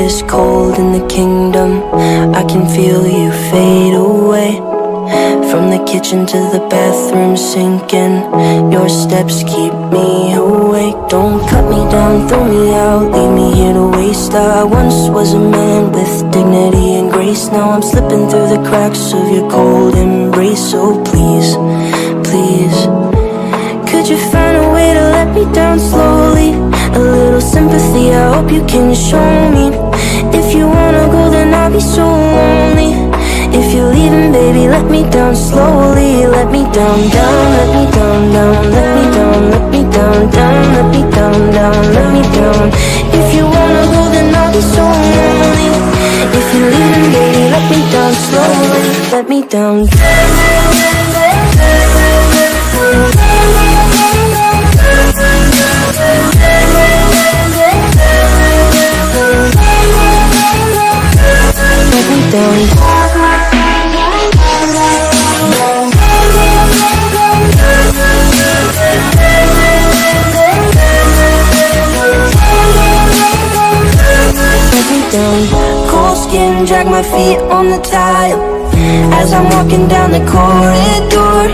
this cold in the kingdom. I can feel you fade away. From the kitchen to the bathroom sinking, your steps keep me awake. Don't cut me down, throw me out, leave me here to waste. I once was a man with dignity and grace. Now I'm slipping through the cracks of your cold embrace. So please, please, could you find a way to let me down slowly? A little sympathy, I hope you can show me. If you wanna go, then I'll be so lonely. If you're leaving, baby, let me down slowly. Let me down, down, let me down, down, let me down, let me down, down, let me down, down, let me down. If you wanna go, then I'll be so lonely. If you're leaving, baby, let me down slowly. Let me down. Let me down. Cold skin, drag my feet on the tile as I'm walking down the corridor.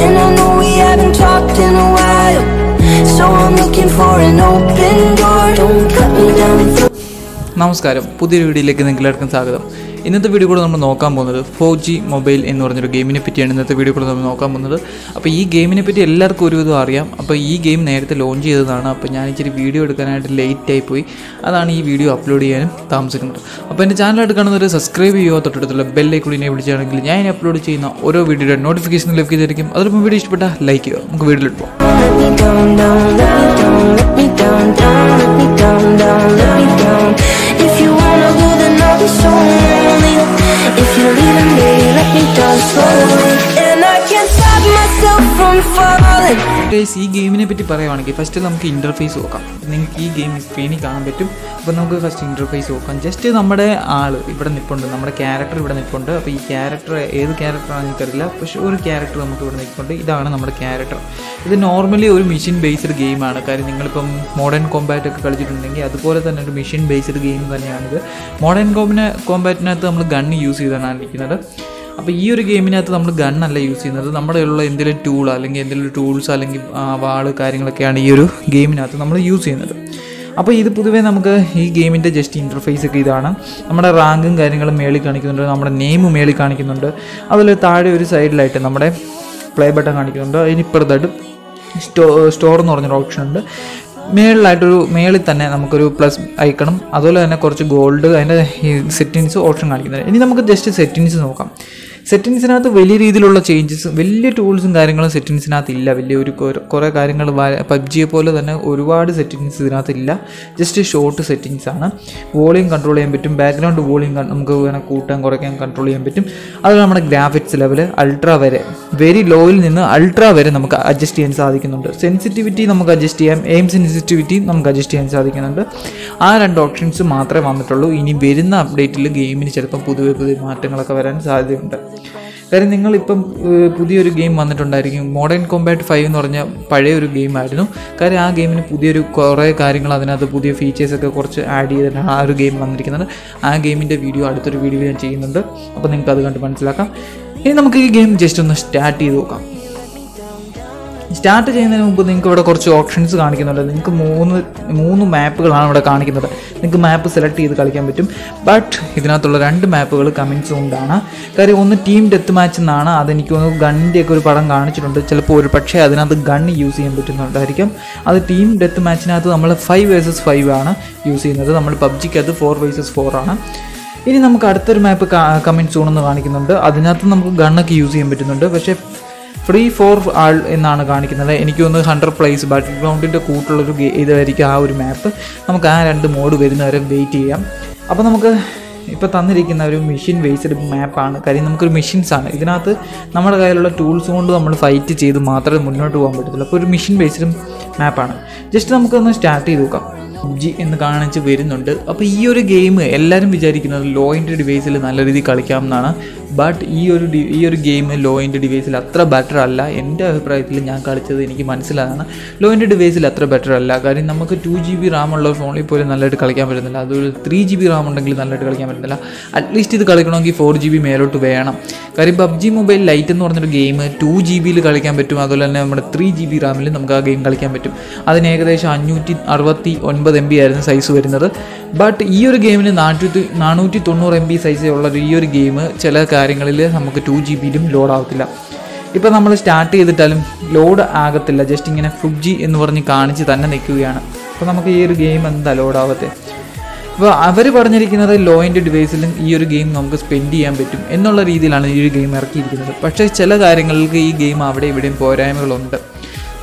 And I know we haven't talked in a while, so I'm looking for an open door. Don't cut me down. നമസ്കാരം, പുതിയൊരു വീഡിയോയിലേക്ക് നിങ്ങളെല്ലാവർക്കും സ്വാഗതം. ഇന്നത്തെ video കൂടെ നമ്മൾ നോക്കാൻ പോകുന്നത് FAU-G mobile എന്ന് പറഞ്ഞൊരു ഗെയിമിനെ പറ്റിയാണ് ഇന്നത്തെ വീഡിയോ കൂടെ നമ്മൾ നോക്കാൻ പോകുന്നത്. അപ്പോൾ ഈ ഗെയിമിനെ പറ്റി എല്ലാവർക്കും ഒരുവിധം അറിയാം. അപ്പോൾ ഈ ഗെയിം നേരത്തെ ലോഞ്ച് ചെയ്തതാണ്. അപ്പോൾ ഞാൻ ഇച്ചിരി വീഡിയോ എടുക്കാനായിട്ട് ലേറ്റായി പോയി. അതാണ് ഈ വീഡിയോ അപ്ലോഡ് ചെയ്യാനും താമസിക്കുന്നത്. അപ്പോൾ എൻ്റെ ചാനലായിട്ട് കാണുന്നവർ സബ്സ്ക്രൈബ് ചെയ്യുക, തൊട്ടടുത്തുള്ള ബെല്ലൈക്കൺ എന്നെ വിളിച്ചാണെങ്കിൽ ഞാൻ അപ്ലോഡ് ചെയ്യുന്ന ഓരോ വീഡിയോയുടെ നോട്ടിഫിക്കേഷൻ ലഭിക്കുന്നതായിരിക്കും. അതിലിപ്പോൾ വീഡിയോ ഇഷ്ടപ്പെട്ടാൽ ലൈക്ക് ചെയ്യുക. നമുക്ക് വീഡിയോയിൽ പോകാം. If you wanna go, then I'll be so lonely. If you're leaving, baby, let me down slowly. And I can't stop myself from falling. ഈ ഗെയിമിനെ പറ്റി പറയുവാണെങ്കിൽ ഫസ്റ്റ് നമുക്ക് ഇൻ്റർഫേസ് നോക്കാം. നിങ്ങൾക്ക് ഈ ഗെയിം സ്ക്രീനിൽ കാണാൻ പറ്റും. അപ്പോൾ നമുക്ക് ഫസ്റ്റ് ഇൻ്റർഫേസ് നോക്കാം. ജസ്റ്റ് നമ്മുടെ ആൾ ഇവിടെ നിൽപ്പുണ്ട്, നമ്മുടെ ക്യാരക്ടർ ഇവിടെ നിൽപ്പുണ്ട്. അപ്പോൾ ഈ ക്യാരക്ടർ ഏത് ക്യാരക്ടറാണെന്ന് എനിക്കറിയില്ല, പക്ഷേ ഒരു ക്യാരക്ടർ നമുക്ക് ഇവിടെ നിൽപ്പുണ്ട്. ഇതാണ് നമ്മുടെ ക്യാരക്ടർ. ഇത് നോർമലി ഒരു മെഷീൻ ബേസ്ഡ് ഗെയിമാണ്. കാര്യം നിങ്ങളിപ്പം മോഡേൺ കോമ്പാറ്റ് ഒക്കെ കളിച്ചിട്ടുണ്ടെങ്കിൽ അതുപോലെ തന്നെ ഒരു മെഷീൻ ബേസ്ഡ് ഗെയിം തന്നെയാണിത്. മോഡേൺ കോമ്പാറ്റിനകത്ത് നമ്മൾ ഗണ്ണ് യൂസ് ചെയ്താണ് ഇരിക്കുന്നത്. അപ്പോൾ ഈ ഒരു ഗെയിമിനകത്ത് നമ്മൾ ഗണ്ണല്ല യൂസ് ചെയ്യുന്നത്. നമ്മുടെ ഉള്ള എന്തെങ്കിലും ടൂൾ അല്ലെങ്കിൽ എന്തെങ്കിലും ടൂൾസ് അല്ലെങ്കിൽ വാള് കാര്യങ്ങളൊക്കെയാണ് ഈ ഒരു ഗെയിമിനകത്ത് നമ്മൾ യൂസ് ചെയ്യുന്നത്. അപ്പോൾ ഇത് പൊതുവേ നമുക്ക് ഈ ഗെയിമിൻ്റെ ജസ്റ്റ് ഇൻ്റർഫേസ് ഒക്കെ ഇതാണ്. നമ്മുടെ റാങ്കും കാര്യങ്ങളും മേളിൽ കാണിക്കുന്നുണ്ട്, നമ്മുടെ നെയിം മേളിൽ കാണിക്കുന്നുണ്ട്. അതുപോലെ താഴെ ഒരു സൈഡിലായിട്ട് നമ്മുടെ പ്ലേ ബട്ടൺ കാണിക്കുന്നുണ്ട്. അതിനിപ്പുറത്തായിട്ട് സ്റ്റോർ എന്ന് പറഞ്ഞൊരു ഓപ്ഷൻ ഉണ്ട്. മേളിൽ തന്നെ നമുക്കൊരു പ്ലസ് ഐക്കണും അതുപോലെ തന്നെ കുറച്ച് ഗോൾഡ് അതിൻ്റെ സെറ്റിങ്സ് ഓപ്ഷൻ കാണിക്കുന്നുണ്ട്. ഇനി നമുക്ക് ജസ്റ്റ് സെറ്റിങ്സ് നോക്കാം. സെറ്റിങ്സിനകത്ത് വലിയ രീതിയിലുള്ള ചേഞ്ചസ്, വലിയ ടൂൾസും കാര്യങ്ങളും സെറ്റിങ്സിനകത്ത് ഇല്ല. വലിയ ഒരു കുറേ കാര്യങ്ങൾ പബ്ജിയെ പോലെ തന്നെ ഒരുപാട് സെറ്റിങ്സ് ഇതിനകത്തില്ല. ജസ്റ്റ് ഷോർട്ട് സെറ്റിങ്സ് ആണ്. വോളിയം കൺട്രോൾ ചെയ്യാൻ പറ്റും, ബാക്ക്ഗ്രൗണ്ട് വോളിയം നമുക്ക് വേണം കൂട്ടാൻ കുറയ്ക്കാൻ കൺട്രോൾ ചെയ്യാൻ പറ്റും. അതുപോലെ നമ്മുടെ ഗ്രാഫിക്സ് ലെവൽ അൾട്രാ വരെ, വെരി ലോയിൽ നിന്ന് അൾട്രാ വരെ നമുക്ക് അഡ്ജസ്റ്റ് ചെയ്യാൻ സാധിക്കുന്നുണ്ട്. സെൻസിറ്റിവിറ്റി നമുക്ക് അഡ്ജസ്റ്റ് ചെയ്യാം, എയിം സെൻസിറ്റിവിറ്റി നമുക്ക് അഡ്ജസ്റ്റ് ചെയ്യാൻ സാധിക്കുന്നുണ്ട്. ആ രണ്ട് ഓപ്ഷൻസ് മാത്രമേ വന്നിട്ടുള്ളൂ. ഇനി വരുന്ന അപ്ഡേറ്റിൽ ഗെയിമിന് ചിലപ്പം പുതിയ മാറ്റങ്ങളൊക്കെ വരാൻ സാധ്യതയുണ്ട്. കാര്യം നിങ്ങളിപ്പം പുതിയൊരു ഗെയിം വന്നിട്ടുണ്ടായിരിക്കും. മോഡേൺ കോമ്പാറ്റ് 5 എന്ന് പറഞ്ഞ പഴയ ഒരു ഗെയിമായിരുന്നു. കാര്യം ആ ഗെയിമിന് കുറേ കാര്യങ്ങൾ അതിനകത്ത് പുതിയ ഫീച്ചേഴ്സൊക്കെ കുറച്ച് ആഡ് ചെയ്തിട്ടാണ് ആ ഒരു ഗെയിം വന്നിരിക്കുന്നത്. ആ ഗെയിമിൻ്റെ വീഡിയോ അടുത്തൊരു വീഡിയോ ഞാൻ ചെയ്യുന്നുണ്ട്. അപ്പോൾ നിങ്ങൾക്ക് അത് കണ്ട് മനസ്സിലാക്കാം. ഇനി നമുക്ക് ഈ ഗെയിം ജസ്റ്റ് ഒന്ന് സ്റ്റാർട്ട് ചെയ്ത് നോക്കാം. സ്റ്റാർട്ട് ചെയ്യുന്നതിന് മുമ്പ് നിങ്ങൾക്ക് ഇവിടെ കുറച്ച് ഓപ്ഷൻസ് കാണിക്കുന്നുണ്ട്. നിങ്ങൾക്ക് മൂന്ന് മാപ്പുകളാണ് ഇവിടെ കാണിക്കുന്നത്. നിങ്ങൾക്ക് മാപ്പ് സെലക്ട് ചെയ്ത് കളിക്കാൻ പറ്റും. ബട്ട് ഇതിനകത്തുള്ള 2 മാപ്പുകൾ കമ്മിങ് സൂണിലാണ്. കാര്യം ഒന്ന് ടീം ഡെത്ത് മാച്ച് എന്നാണ്. അതെനിക്ക് തോന്നുന്നു ഗണ്ണിൻ്റെയൊക്കെ ഒരു പടം കാണിച്ചിട്ടുണ്ട്. ചിലപ്പോൾ ഒരു പക്ഷേ അതിനകത്ത് ഗണ്ണ് യൂസ് ചെയ്യാൻ പറ്റുന്നുണ്ടായിരിക്കും. അത് ടീം ഡെത്ത് മാച്ചിനകത്ത് നമ്മൾ 5 vs 5 ആണ് യൂസ് ചെയ്യുന്നത്. നമ്മൾ പബ്ജിക്കകത്ത് 4 vs 4 ആണ്. ഇനി നമുക്ക് അടുത്തൊരു മാപ്പ് കമ്മിങ് സൂൺ എന്ന് കാണിക്കുന്നുണ്ട്. അതിനകത്ത് നമുക്ക് ഗണ്ണൊക്കെ യൂസ് ചെയ്യാൻ പറ്റുന്നുണ്ട്. പക്ഷേ ഫ്രീ ഫോർ ആൾ എന്നാണ് കാണിക്കുന്നത്. എനിക്ക് തോന്നുന്നു 100 പ്ലേസ് ബാറ്റിൽ ഗ്രൗണ്ടിൻ്റെ കൂട്ടുള്ളൊരു ഇതായിരിക്കും ആ ഒരു മാപ്പ്. നമുക്ക് ആ 2 മോഡ് വരുന്നവരെ വെയിറ്റ് ചെയ്യാം. അപ്പോൾ നമുക്ക് ഇപ്പോൾ തന്നിരിക്കുന്ന ഒരു മെഷീൻ ബേസ്ഡ് മാപ്പാണ്. കാര്യം നമുക്കൊരു മെഷീൻസാണ്. ഇതിനകത്ത് നമ്മുടെ കയ്യിലുള്ള ടൂൾസ് കൊണ്ട് നമ്മൾ ഫൈറ്റ് ചെയ്ത് മാത്രമേ മുന്നോട്ട് പോകാൻ പറ്റത്തുള്ളൂ. അപ്പോൾ ഒരു മെഷീൻ ബേസ്ഡ് മാപ്പാണ്. ജസ്റ്റ് നമുക്കൊന്ന് സ്റ്റാർട്ട് ചെയ്ത് നോക്കാം. FAUG എന്ന് കാണിച്ച് വരുന്നുണ്ട്. അപ്പോൾ ഈ ഒരു ഗെയിം എല്ലാവരും വിചാരിക്കുന്നത് ലോ എൻഡ് ഡിവൈസിൽ നല്ല രീതിയിൽ കളിക്കാം എന്നാണ്. ബട്ട് ഈ ഒരു ഗെയിം ലോ എൻഡ് ഡിവൈസിൽ അത്ര ബെറ്റർ അല്ല. എൻ്റെ അഭിപ്രായത്തിൽ ഞാൻ കളിച്ചത് എനിക്ക് മനസ്സിലാകാണ് ലോ എൻഡ് ഡിവൈസിൽ അത്ര ബെറ്റർ അല്ല. കാര്യം നമുക്ക് 2GB RAM ഉള്ള ഫോണിൽ പോലും നല്ലതായിട്ട് കളിക്കാൻ പറ്റുന്നില്ല. അതൊരു 3GB RAM ഉണ്ടെങ്കിൽ നല്ലതായിട്ട് കളിക്കാൻ പറ്റുന്നില്ല. അറ്റ്ലീസ്റ്റ് ഇത് കളിക്കണമെങ്കിൽ 4GB മേലോട്ട് വേണം. കാര്യം PUBG മൊബൈൽ ലൈറ്റ് എന്ന് പറഞ്ഞൊരു ഗെയിം 2GB കളിക്കാൻ പറ്റും. അതുപോലെ തന്നെ നമ്മുടെ 3GB RAM നമുക്ക് ആ ഗെയിം കളിക്കാൻ പറ്റും. അതിന് ഏകദേശം 569 MB ആയിരുന്നു സൈസ് വരുന്നത്. ബട്ട് ഈ ഒരു ഗെയിമിന് 490 MB സൈസ് ഉള്ള ഈ ഒരു ഗെയിം ചില കാര്യങ്ങളിൽ നമുക്ക് 2GB ലോഡ് ആവത്തില്ല. ഇപ്പോൾ നമ്മൾ സ്റ്റാർട്ട് ചെയ്തിട്ടാലും ലോഡ് ആകത്തില്ല. ജസ്റ്റ് ഇങ്ങനെ FAUG എന്ന് പറഞ്ഞ് കാണിച്ച് തന്നെ നിൽക്കുകയാണ്. അപ്പോൾ നമുക്ക് ഈ ഒരു ഗെയിം എന്താ ലോഡ് ആവത്തെ. അപ്പോൾ അവർ പറഞ്ഞിരിക്കുന്നത് ലോ എൻഡ് ഡിവൈസിലും ഈ ഒരു ഗെയിം നമുക്ക് സ്പെൻഡ് ചെയ്യാൻ പറ്റും എന്നുള്ള രീതിയിലാണ് ഈ ഒരു ഗെയിം ഇറക്കിയിരിക്കുന്നത്. പക്ഷേ ചില കാര്യങ്ങൾക്ക് ഈ ഗെയിം അവിടെ ഇവിടെയും പോരായ്മകളുണ്ട്.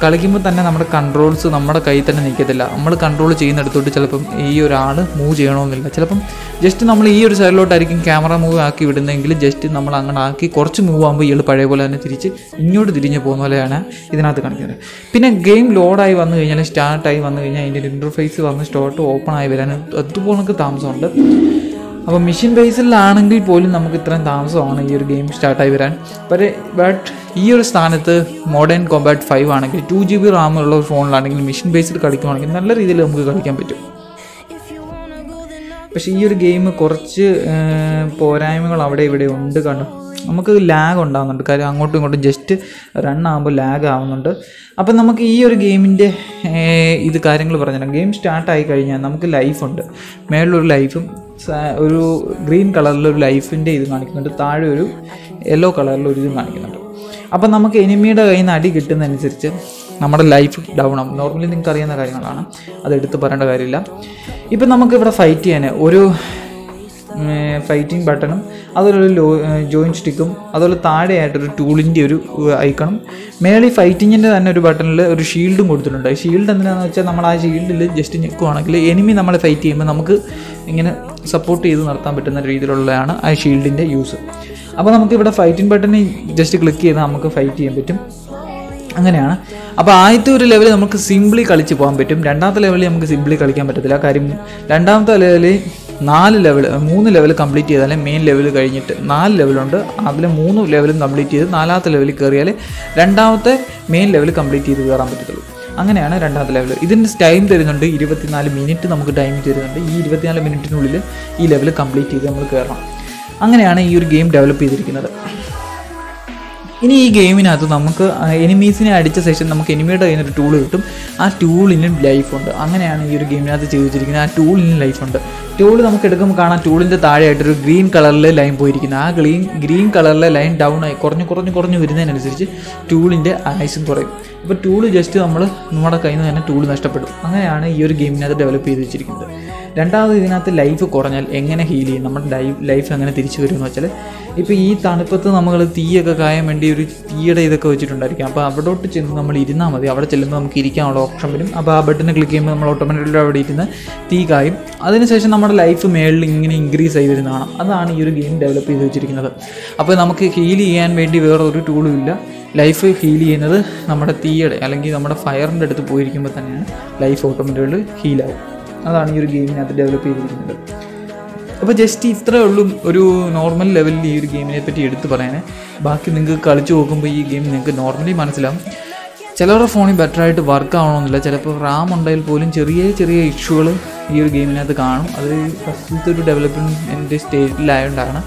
കളിക്കുമ്പോൾ തന്നെ നമ്മുടെ കൺട്രോൾസ് നമ്മുടെ കയ്യിൽ തന്നെ നിൽക്കത്തില്ല. നമ്മൾ കൺട്രോൾ ചെയ്യുന്നിടത്തോട്ട് ചിലപ്പം ഈ ഒരാൾ മൂവ് ചെയ്യണമെന്നില്ല. ചിലപ്പം ജസ്റ്റ് നമ്മൾ ഈ ഒരു സൈഡിലോട്ടായിരിക്കും ക്യാമറ മൂവ് ആക്കി വിടുന്നതെങ്കിൽ ജസ്റ്റ് നമ്മൾ അങ്ങനെ ആക്കി കുറച്ച് മൂവ് ആകുമ്പോൾ ഇയാൾ പഴയ പോലെ തന്നെ തിരിച്ച് ഇങ്ങോട്ട് തിരിഞ്ഞ് പോകുന്ന പോലെയാണ് ഇതിനകത്ത് കാണിക്കുന്നത്. പിന്നെ ഗെയിം ലോഡായി വന്നു കഴിഞ്ഞാൽ സ്റ്റാർട്ടായി വന്നു കഴിഞ്ഞാൽ അതിൻ്റെ ഇൻ്റർഫേസ് വന്ന് ഓപ്പൺ ആയി വരാൻ അതുപോലെ താമസമുണ്ട്. അപ്പോൾ മെഷീൻ ബേസിലാണെങ്കിൽ പോലും നമുക്ക് ഇത്രയും താമസമാണ് ഈ ഒരു ഗെയിം സ്റ്റാർട്ടായി വരാൻ. ബട്ട് ഈ ഒരു സ്ഥാനത്ത് മോഡേൺ കോമ്പാറ്റ് 5 ആണെങ്കിൽ 2GB RAM ഉള്ള ഫോണിലാണെങ്കിൽ മെഷീൻ ബേസിൽ കളിക്കുവാണെങ്കിൽ നല്ല രീതിയിൽ നമുക്ക് കളിക്കാൻ പറ്റും. പക്ഷേ ഈ ഒരു ഗെയിം കുറച്ച് പോരായ്മകൾ അവിടെ ഇവിടെ ഉണ്ട്. കണ്ടു നമുക്ക് ലാഗ് ഉണ്ടാകുന്നുണ്ട്. കാര്യം അങ്ങോട്ടും ഇങ്ങോട്ടും ജസ്റ്റ് റൺ ആകുമ്പോൾ ലാഗ് ആവുന്നുണ്ട്. അപ്പം നമുക്ക് ഈ ഒരു ഗെയിമിൻ്റെ ഇത് കാര്യങ്ങൾ പറഞ്ഞുതരാം. ഗെയിം സ്റ്റാർട്ടായി കഴിഞ്ഞാൽ നമുക്ക് ലൈഫുണ്ട്. മേളിലൊരു ലൈഫും ഒരു ഗ്രീൻ കളറിലൊരു ലൈഫിൻ്റെ ഇത് കാണിക്കുന്നുണ്ട്. താഴെ ഒരു യെല്ലോ കളറിലൊരു ഇതും കാണിക്കുന്നുണ്ട്. അപ്പം നമുക്ക് എനിമിയുടെ കയ്യിൽ നിന്ന് അടി കിട്ടുന്നതനുസരിച്ച് നമ്മുടെ ലൈഫ് ഡൗൺ ആകും. നോർമലി നിങ്ങൾക്ക് അറിയുന്ന കാര്യങ്ങളാണ്, അതെടുത്ത് പറയേണ്ട കാര്യമില്ല. ഇപ്പം നമുക്കിവിടെ ഫൈറ്റ് ചെയ്യാൻ ഒരു ഫൈറ്റിംഗ് ബട്ടണും അതുപോലെ ജോയിൻ സ്റ്റിക്കും അതുപോലെ താഴെയായിട്ടൊരു ടൂളിൻ്റെ ഒരു ഐക്കണും മേളിൽ ഫൈറ്റിങ്ങിൻ്റെ തന്നെ ഒരു ബട്ടണിൽ ഒരു ഷീൽഡും കൊടുത്തിട്ടുണ്ട്. ഷീൽഡ് എന്തിനാണെന്ന് വെച്ചാൽ നമ്മൾ ആ ഷീൽഡിൽ ജസ്റ്റ് ഞെക്കുവാണെങ്കിൽ എനിമി നമ്മളെ ഫൈറ്റ് ചെയ്യുമ്പോൾ നമുക്ക് ഇങ്ങനെ സപ്പോർട്ട് ചെയ്ത് നടത്താൻ പറ്റുന്ന രീതിയിലുള്ളതാണ് ആ ഷീൽഡിൻ്റെ യൂസ്. അപ്പോൾ നമുക്കിവിടെ ഫൈറ്റിംഗ് ബട്ടണിൽ ജസ്റ്റ് ക്ലിക്ക് ചെയ്താൽ നമുക്ക് ഫൈറ്റ് ചെയ്യാൻ പറ്റും. അങ്ങനെയാണ്. അപ്പോൾ ആദ്യത്തെ ഒരു ലെവൽ നമുക്ക് സിംപിളി കളിച്ച് പോകാൻ പറ്റും. രണ്ടാമത്തെ ലെവലിൽ നമുക്ക് സിംപിളി കളിക്കാൻ പറ്റത്തില്ല. കാര്യം രണ്ടാമത്തെ ലെവലിൽ 3 ലെവൽ കംപ്ലീറ്റ് ചെയ്താലേ മെയിൻ ലെവൽ കഴിഞ്ഞിട്ട് 4 ലെവലുണ്ട്. അതിൽ 3 ലെവലും കംപ്ലീറ്റ് ചെയ്ത് 4ാമത്തെ ലെവലിൽ കയറിയാൽ രണ്ടാമത്തെ മെയിൻ ലെവൽ കംപ്ലീറ്റ് ചെയ്ത് കയറാൻ പറ്റത്തുള്ളൂ. അങ്ങനെയാണ് രണ്ടാമത്തെ ലെവൽ. ഇതിൻ്റെ ടൈം തരുന്നുണ്ട് 24 മിനിറ്റ് നമുക്ക് ടൈം തരുന്നുണ്ട്. ഈ 24 മിനിറ്റിനുള്ളിൽ ഈ ലെവൽ കംപ്ലീറ്റ് ചെയ്ത് നമ്മൾ കയറണം. അങ്ങനെയാണ് ഈ ഒരു ഗെയിം ഡെവലപ്പ് ചെയ്തിരിക്കുന്നത്. ഇനി ഈ ഗെയിമിനകത്ത് നമുക്ക് എനിമീസിനെ അടിച്ച ശേഷം നമുക്ക് എനിമിയുടെ കയ്യിൽ നിന്നൊരു ടൂൾ കിട്ടും. ആ ടൂളിനും ലൈഫുണ്ട്. അങ്ങനെയാണ് ഈ ഒരു ഗെയിമിനകത്ത് ചെയ്ത് വെച്ചിരിക്കുന്നത്. ആ ടൂളിനും ലൈഫുണ്ട്. ടൂൾ നമുക്ക് എടുക്കുമ്പോൾ കാണാം ടൂളിൻ്റെ താഴെയായിട്ടൊരു ഗ്രീൻ കളറിലെ ലൈൻ പോയിരിക്കുന്നത്. ആ ഗ്രീൻ കളറിലെ ലൈൻ ഡൗൺ ആയി കുറഞ്ഞ് വരുന്നതിനനുസരിച്ച് ടൂളിൻ്റെ ആയുസും കുറയും. അപ്പോൾ ടൂൾ ജസ്റ്റ് നമ്മുടെ കയ്യിൽ നിന്ന് തന്നെ ടൂൾ നഷ്ടപ്പെടും. അങ്ങനെയാണ് ഈ ഒരു ഗെയിമിനകത്ത് ഡെവലപ്പ് ചെയ്ത് വെച്ചിരിക്കുന്നത്. രണ്ടാമത് ഇതിനകത്ത് ലൈഫ് കുറഞ്ഞാൽ എങ്ങനെ ഹീൽ ചെയ്യും, നമ്മുടെ ലൈഫ് എങ്ങനെ തിരിച്ചു വരുമെന്ന് വെച്ചാൽ ഇപ്പോൾ ഈ തണുപ്പത്ത് നമ്മൾ തീയൊക്കെ കായാൻ വേണ്ടി ഒരു തീയുടെ ഇതൊക്കെ വെച്ചിട്ടുണ്ടായിരിക്കും. അപ്പോൾ അവിടോട്ട് ചെന്ന് നമ്മൾ ഇരുന്നാൽ മതി. അവിടെ ചെല്ലുമ്പോൾ നമുക്ക് ഇരിക്കാനുള്ള ഓപ്ഷൻ വരും. അപ്പോൾ ആ ബട്ടൺ ക്ലിക്ക് ചെയ്യുമ്പോൾ നമ്മൾ ഓട്ടോമാറ്റിക്കലി അവിടെ ഇരുന്ന് തീ കായും. അതിനുശേഷം നമ്മുടെ ലൈഫ് മേളിൽ ഇങ്ങനെ ഇൻക്രീസ് ആയി വരുന്നതാണ്. അതാണ് ഈ ഒരു ഗെയിം ഡെവലപ്പ് ചെയ്ത് വെച്ചിരിക്കുന്നത്. അപ്പോൾ നമുക്ക് ഹീൽ ചെയ്യാൻ വേണ്ടി വേറെ ഒരു ടൂളും ഇല്ല. ലൈഫ് ഹീൽ ചെയ്യുന്നത് നമ്മുടെ തീയുടെ അല്ലെങ്കിൽ നമ്മുടെ ഫയറിൻ്റെ അടുത്ത് പോയിരിക്കുമ്പോൾ തന്നെയാണ് ലൈഫ് ഓട്ടോമാറ്റിക്കലി ഹീലാവും. അതാണ് ഈ ഒരു ഗെയിമിനകത്ത് ഡെവലപ്പ് ചെയ്തിരിക്കുന്നത്. അപ്പോൾ ജസ്റ്റ് ഇത്രയേ ഉള്ളൂ ഒരു നോർമൽ ലെവലിൽ ഈ ഒരു ഗെയിമിനെ പറ്റി എടുത്ത് പറയാൻ. ബാക്കി നിങ്ങൾക്ക് കളിച്ച് നോക്കുമ്പോൾ ഈ ഗെയിം നിങ്ങൾക്ക് നോർമലി മനസ്സിലാവും. ചിലവരുടെ ഫോണിൽ ബെറ്ററായിട്ട് വർക്ക് ആവണമെന്നില്ല. ചിലപ്പോൾ റാം ഉണ്ടെങ്കിൽ പോലും ചെറിയ ഇഷ്യൂകൾ ഈ ഒരു ഗെയിമിനകത്ത് കാണും. അത് ഫസ്റ്റത്തെ ഒരു ഡെവലപ്മെൻറ്റ് സ്റ്റേജിലായതുകൊണ്ടാണ്.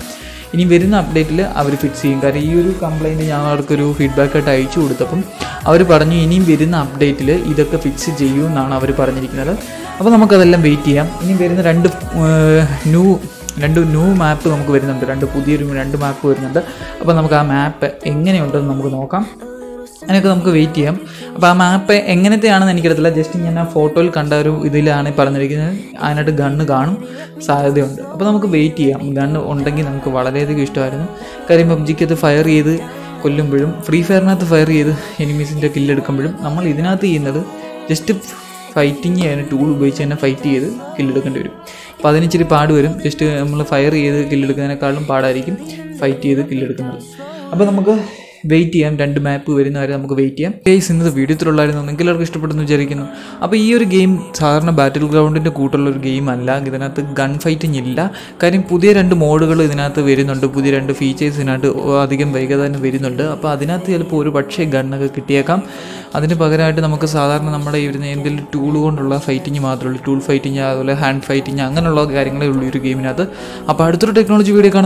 ഇനി വരുന്ന അപ്ഡേറ്റിൽ അവർ ഫിക്സ് ചെയ്യും. കാരണം ഈ ഒരു കംപ്ലയിൻറ്റ് ഞാൻ അവർക്കൊരു ഫീഡ്ബാക്കായിട്ട് അയച്ചു കൊടുത്തപ്പം അവർ പറഞ്ഞു ഇനിയും വരുന്ന അപ്ഡേറ്റിൽ ഇതൊക്കെ ഫിക്സ് ചെയ്യുമെന്നാണ് അവർ പറഞ്ഞിരിക്കുന്നത്. അപ്പോൾ നമുക്കതെല്ലാം വെയിറ്റ് ചെയ്യാം. ഇനി വരുന്ന രണ്ട് ന്യൂ മാപ്പ് നമുക്ക് വരുന്നുണ്ട്. രണ്ട് മാപ്പ് വരുന്നുണ്ട്. അപ്പോൾ നമുക്ക് ആ മാപ്പ് എങ്ങനെയുണ്ടെന്ന് നമുക്ക് നോക്കാം. അതിനൊക്കെ നമുക്ക് വെയിറ്റ് ചെയ്യാം. അപ്പോൾ ആ മാപ്പ് എങ്ങനത്തെയാണെന്ന് എനിക്കറിയത്തില്ല. ജസ്റ്റ് ഞാൻ ആ ഫോട്ടോയിൽ കണ്ട ഒരു ഇതിലാണ് പറഞ്ഞിരിക്കുന്നത്. അതിനായിട്ട് ഗണ്ണ് കാണും സാധ്യതയുണ്ട്. അപ്പോൾ നമുക്ക് വെയിറ്റ് ചെയ്യാം. ഗണ്ണ് ഉണ്ടെങ്കിൽ നമുക്ക് വളരെയധികം ഇഷ്ടമായിരുന്നു. കാര്യം പബ്ജിക്കകത്ത് ഫയർ ചെയ്ത് കൊല്ലുമ്പോഴും ഫ്രീ ഫയറിനകത്ത് ഫയർ ചെയ്ത് എനിമീസിൻ്റെ കില്ലെടുക്കുമ്പോഴും നമ്മൾ ഇതിനകത്ത് ചെയ്യുന്നത് ജസ്റ്റ് ഫൈറ്റിങ് ചെയ്യാൻ ടൂൾ ഉപയോഗിച്ച് തന്നെ ഫൈറ്റ് ചെയ്ത് കില്ലെടുക്കേണ്ടി വരും. അപ്പോൾ അതിനിച്ചിരി പാട് വരും. ജസ്റ്റ് നമ്മൾ ഫയർ ചെയ്ത് കില്ലെടുക്കുന്നതിനേക്കാളും പാടായിരിക്കും ഫൈറ്റ് ചെയ്ത് കില്ലെടുക്കുന്നത്. അപ്പോൾ നമുക്ക് വെയിറ്റ് ചെയ്യാം. 2 മാപ്പ് വരുന്നവരെ നമുക്ക് വെയിറ്റ് ചെയ്യാം. ഗൈസ്, ഇന്നത്തെ വീഡിയോത്തിലുള്ളായിരുന്നു. നിങ്ങൾക്ക് എല്ലാവർക്കും ഇഷ്ടപ്പെടുന്നു വിചാരിക്കുന്നു. അപ്പോൾ ഈ ഒരു ഗെയിം സാധാരണ ബാറ്റിൽ ഗ്രൗണ്ടിൻ്റെ കൂട്ടുള്ളൊരു ഗെയിം അല്ല. ഇതിനകത്ത് ഗൺ ഫൈറ്റിംഗ് ഇല്ല. കാര്യം പുതിയ 2 മോഡുകൾ ഇതിനകത്ത് വരുന്നുണ്ട്. പുതിയ 2 ഫീച്ചേഴ്സ് ഇതിനകത്ത് അധികം വൈകാതെ തന്നെ വരുന്നുണ്ട്. അപ്പോൾ അതിനകത്ത് ചിലപ്പോൾ ഒരു പക്ഷേ ഗണ്ണൊക്കെ കിട്ടിയേക്കാം. അതിന് പകരമായിട്ട് നമുക്ക് സാധാരണ നമ്മുടെ ഈ വരുന്ന എന്തെങ്കിലും ടൂൾ കൊണ്ടുള്ള ഫൈറ്റിങ് മാത്രമേ ഉള്ളൂ. ടൂൾ ഫൈറ്റിങ്, അതുപോലെ ഹാൻഡ് ഫൈറ്റിങ്, അങ്ങനെയുള്ള കാര്യങ്ങളേ ഉള്ളൂ ഈ ഒരു ഗെയിമിനകത്ത്. അപ്പോൾ അടുത്തൊരു ടെക്നോളജി വീഡിയോ കാണാം.